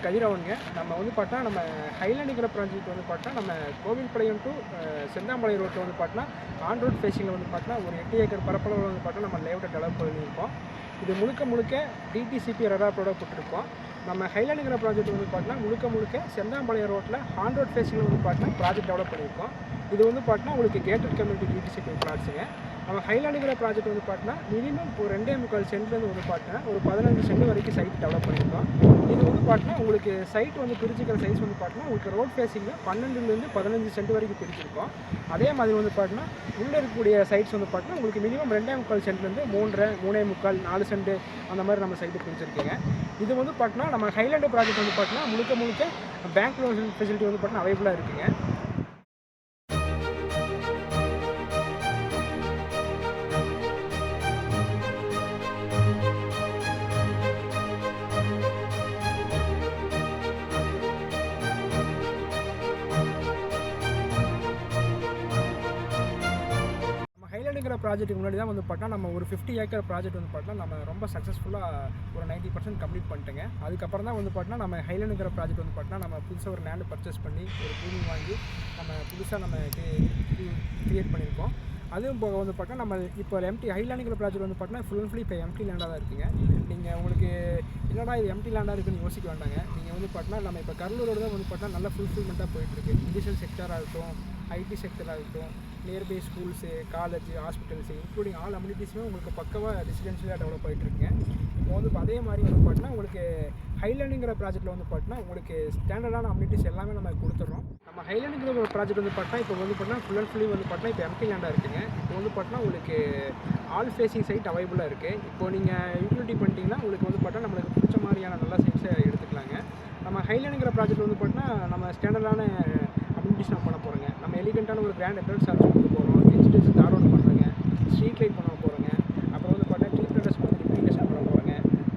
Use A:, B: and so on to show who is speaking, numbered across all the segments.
A: கதிரவனுங்க. நம்ம வந்து பார்த்தா நம்ம ஹைலாண்டுங்கிற ப்ராஜெக்ட் வந்து பார்த்தா நம்ம கோவில்பாளையம் டு செந்தாமலை ரோட்டில் வந்து பார்த்தா ஆன் ரோட் ஃபேஸிங்கில் வந்து பார்த்தா ஒரு 8 ஏக்கர் பரப்பளவில் வந்து பார்த்தா நம்ம லேஅவுட்டை டெவலப் பண்ணியிருக்கோம். இது முழுக்க டிடிசிபி ரெடாரோட போட்டிருக்கோம். நம்ம ஹைலாண்டுங்கிற ப்ராஜெக்ட் வந்து பார்த்தா முழுக்க செந்தாம்பாளையம் ரோட்டில் ஆன் ரோட் ஃபேஸிங்கில் வந்து பார்த்தா ப்ராஜெக்ட் டெவலப் பண்ணியிருக்கோம். இது வந்து பார்த்தா உங்களுக்கு கேட்டட் கம்யூனிட்டி டிடிசிபி பிளாட்ஸுங்க. நம்ம ஹைலாண்டுங்கிற ப்ராஜெக்ட் வந்து பார்த்தீங்கன்னா மினிமம் ஒரு 2.25 சென்ட்லேருந்து வந்து பார்த்தீங்கன்னா ஒரு 15 சென்ட் வரைக்கும் சைட் டெவலப் பண்ணியிருக்கோம். இது வந்து பார்த்தீங்கன்னா உங்களுக்கு சைட் வந்து பிரிச்சுக்கிற சைஸ் வந்து பார்த்தீங்கன்னா உங்களுக்கு ரோட் ஃபேஸிங்கில் 12லேருந்து 15 சென்ட் வரைக்கும் பிரிச்சிருக்கோம். அதே மாதிரி வந்து பார்த்தீங்கன்னா உள்ளே இருக்கக்கூடிய சைட்ஸ் வந்து பார்த்தீங்கன்னா உங்களுக்கு மினிமம் 2.25 சென்ட்லேருந்து 3.5 4 சென்ட் அந்த மாதிரி நம்ம சைட்டு பிரிச்சிருக்கீங்க. இது வந்து பார்த்தீங்கன்னா நம்ம ஹைலாண்டு ப்ராஜெக்ட் வந்து பார்த்தீங்கன்னா முழுக்க பேங்க் லோன் ஃபெசிலிட்டி வந்து பார்த்தீங்கன்னா அவைலபிளாக இருக்குங்க. ஹைலாண்டுங்கிற ப்ராஜெக்ட்டுக்கு முன்னாடி தான் வந்து பார்த்தா நம்ம ஒரு 50 ஏக்கர் ப்ராஜெக்ட் வந்து பார்த்தா நம்ம ரொம்ப சக்ஸஸ்ஃபுல்லாக ஒரு 90% கம்ப்ளீட் பண்ணிட்டேங்க. அதுக்கப்புறம் தான் வந்து பார்த்தா நம்ம ஹைலாண்டுங்கிற ப்ராஜெக்ட் வந்து பார்த்தா நம்ம புதுசாக ஒரு லேண்டு பர்ச்சேஸ் பண்ணி ஒரு பூமி வாங்கி நம்ம புதுசாக நம்ம கிரியேட் பண்ணியிருக்கோம். அதுவும் போக வந்து பார்த்தா நம்ம இப்போ ஹைலாண்டுங்கிற ப்ராஜெக்ட் வந்து பார்த்தா ஃபுல் அண்ட் ஃபுல்லி இப்போ எம்டி லேண்டாக தான் இருக்குங்க. நீங்கள் உங்களுக்கு என்னடா இது எம்டி லேண்டாக இருக்குன்னு யோசிக்க வேண்டாங்க. நீங்கள் வந்து பார்த்தா நம்ம இப்போ கடலூரோட தான் வந்து பார்த்தா நல்ல ஃபுல்ஃபில்மெண்ட்டாக போயிட்டுருக்கு. இண்டஸ்ட்ரியல் செக்டராக இருக்கட்டும், ஐடி செக்டராக இருக்கட்டும், nearby schools, college, hospitals including all அம்யூனிட்டிஸுமே உங்களுக்கு பக்கவாக ரெசிடென்ஷியலாக டெவலப் ஆகிட்டுருக்குங்க. இப்போ வந்து அதே மாதிரி வந்து பார்த்தீங்கன்னா உங்களுக்கு ஹைலாண்டுங்கிற ப்ராஜெக்ட்டில் வந்து பார்த்தீங்கன்னா உங்களுக்கு ஸ்டாண்டர்டான அம்யூனிட்டிஸ் எல்லாமே நம்ம கொடுத்துட்றோம். நம்ம ஹைலாண்டுங்கிற ஒரு ப்ராஜெக்ட் வந்து பார்த்தா இப்போ வந்து பார்த்தீங்கன்னா ஃபுல் அண்ட் ஃபுல்லி வந்து பார்த்தீங்கன்னா இப்போ எம்டி லேண்டாக இருக்குங்க. இப்போ வந்து பார்த்தீங்கன்னா உங்களுக்கு ஆல் ஃபேஸிங் சைட் அவைலபிளாக இருக்குது. இப்போ நீங்கள் யூட்டிலிட்டி பண்ணிட்டீங்கன்னா உங்களுக்கு வந்து பார்த்தா நம்மளுக்கு பிடிச்ச மாதிரியான நல்ல சைட்ஸை எடுத்துக்கலாங்க. நம்ம ஹைலாண்டுங்கிற ப்ராஜெக்ட் வந்து பார்த்தீங்கன்னா நம்ம ஸ்டாண்டர்டான அம்யூனிட்டிஸ் நம்ம பண்ண போகிறோங்க. நம்ம எலிகெண்ட்டான ஒரு கிராண்ட் என்ட்ரன்ஸ் சார்ஜ் கொடுக்க போகிறோம். எஜிடேஷன் தார் ரோட் பண்ணுறோங்க, ஸ்ட்ரீட் லைட் பண்ண போகிறோங்க, அப்புறம் வந்து பார்த்தீங்கன்னா ட்ரீ ப்ளண்டர்ஸ் பண்ணி ரிப்ளிகேஷன் பண்ண போகிறோங்க,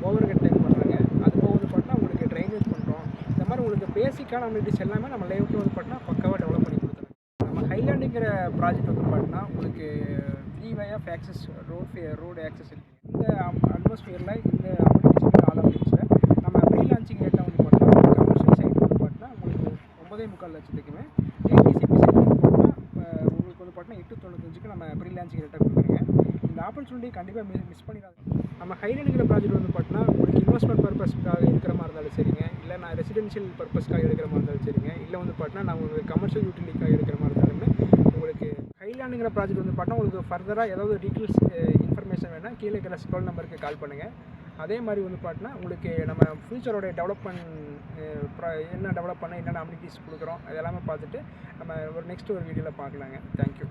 A: ஓவர் ஹெட் லைன் பண்ணுறாங்க. அது போக வந்து பார்த்தீங்கன்னா உங்களுக்கு ட்ரைனேஜ் பண்ணுறோம். இந்த மாதிரி உங்களுக்கு பேசிக்கான அம்யூனிட்டிஸ் எல்லாமே நம்ம லேஅவுட்டில் வந்து பார்த்தீங்கன்னா பக்காவாக டெவலப் பண்ணி கொடுத்துருங்க. நம்ம ஹைலாண்டுங்கிற ப்ராஜெக்ட் வந்து பார்த்தீங்கன்னா உங்களுக்கு 3 way of access road access இருக்குது. இந்த அட்மாஸ்பியரில் இந்த அம்யூனிட்டிஸ் ஆல் அம்யூனிட்டிஸில் நம்ம ப்ரீ லான்ச்சிங் ரேட்டாக வந்து பார்த்தீங்கன்னா கமர்ஷியல் சைட் வந்து பார்த்தீங்கன்னா உங்களுக்கு 9.25 லட்சத்துக்குமே, டிடிசிபி சைட் வந்து பார்த்தீங்கன்னா உங்களுக்கு வந்து பார்த்தீங்கன்னா 8.95க்கு நம்ம ப்ரீ லான்ச்சிங் ரேட்டாக கொடுக்குறீங்க. இந்த ஆப்பர்ச்சுனிட்டி கண்டிப்பாக மிஸ் பண்ணிடாது. நம்ம ஹைலாண்டுங்கிற ப்ராஜெக்ட் வந்து பார்த்தீங்கன்னா உங்களுக்கு இன்வெஸ்ட்மெண்ட் பர்பஸ்க்காக இருக்கிற மாதிரி இருந்தாலும் சரிங்க, இல்லை நான் ரெசிடென்ஷியல் பர்பஸ்க்காக எடுக்கிற மாதிரி இருந்தாலும் சரிங்க, இல்லை வந்து பார்த்தீங்கன்னா நான் உங்களுக்கு கமர்ஷியல் யூட்டிலிட்டிக்காக எடுக்கிற மாதிரி இருந்தாலுமே உங்களுக்கு ஹைலாண்டுங்கிற ப்ராஜெக்ட் வந்து பார்த்தீங்கன்னா உங்களுக்கு ஃபர்தராக ஏதாவது டீட்டெயில்ஸ் இன்ஃபர்மேஷன் வேணால் கீழே இருக்கிற ஸ்க்ரோல் நம்பருக்கு கால் பண்ணுங்கள். அதே மாதிரி வந்து பார்த்தீங்கன்னா உங்களுக்கு நம்ம ஃப்யூச்சரோட டெவலப்மெண்ட் என்ன டெவலப் பண்ண என்னென்ன அம்யூனிட்டிஸ் கொடுக்குறோம் அதெல்லாமே பார்த்துட்டு நம்ம ஒரு நெக்ஸ்ட் ஒரு வீடியோவில் பார்க்கலாங்க. தேங்க்யூ.